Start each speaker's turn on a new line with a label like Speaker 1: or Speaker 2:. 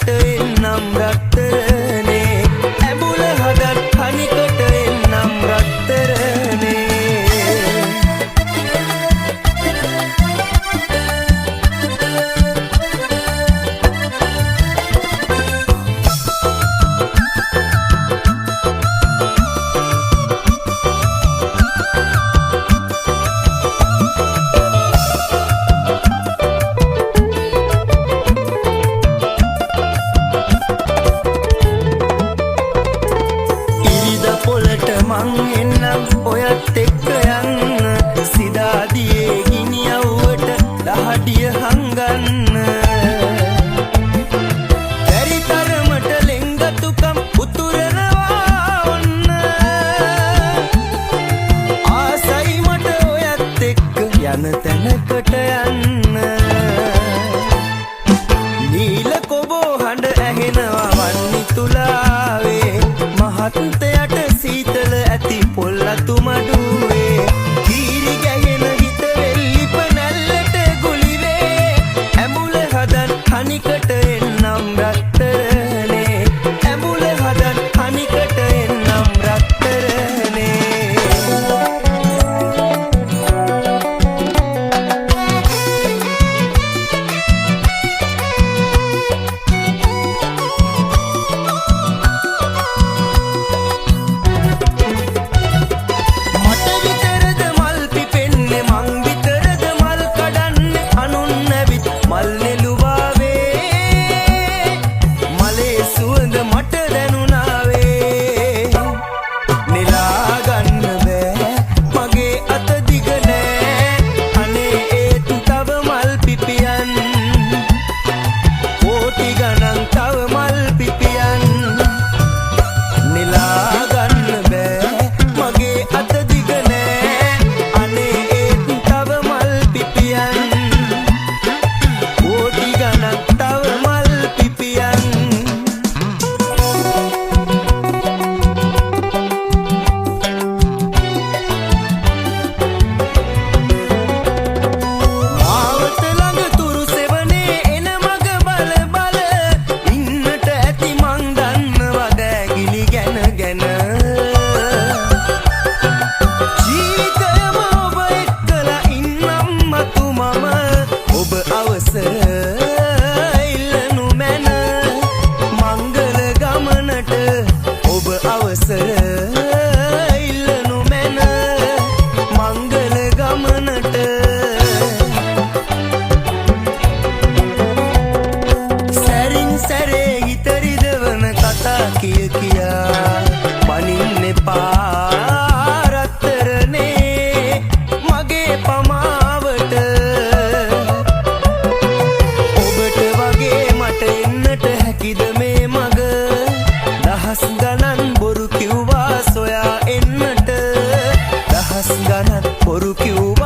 Speaker 1: හනිකට එන්නම් රත්තරනේ ඇඹුල හදත් හනිකට එන්නම් රත්තරනේ පොලට මං එන්නම් ඔයත් එක්ක යන්න සිදාදියේ ගිනි යව්වට දහඩිය හංගන්න බැරි තරමට ලෙන්ගතුකම් උතුරනවා ඔන්න ආසයි මට ඔයත් එක්ක යන තැනකට යන්න නීල කොබෝ හඬ ඇහෙනවා වන්නි තුලාවේ මහත්තයට සීතල ඇති පොල්ලතු මඩුවේ කීරි ගැහෙන හිත වෙල්ලි පනැල්ලට ගුලිවේ ඇඹුල හදන් හනිකට එන්නම් රත්තරනේ ඇඹුල හදන් හනිකට එන්නම් රත්තරනේ ඉල්ලනු මැන මංගල ගමනට ඔබ අවසර ඉල්ලනු මැන මංගල ගමනට සැරින් සැරේ හිත රිදවන කතා කිය කියා බනින්න එපා රත්තරනේ මගේ පමාවට එන්නට හැකිද මේ මග දහස් ගණන් බොරු කිව්වා සොයා එන්නට දහස් ගණන් බොරු කිව්වා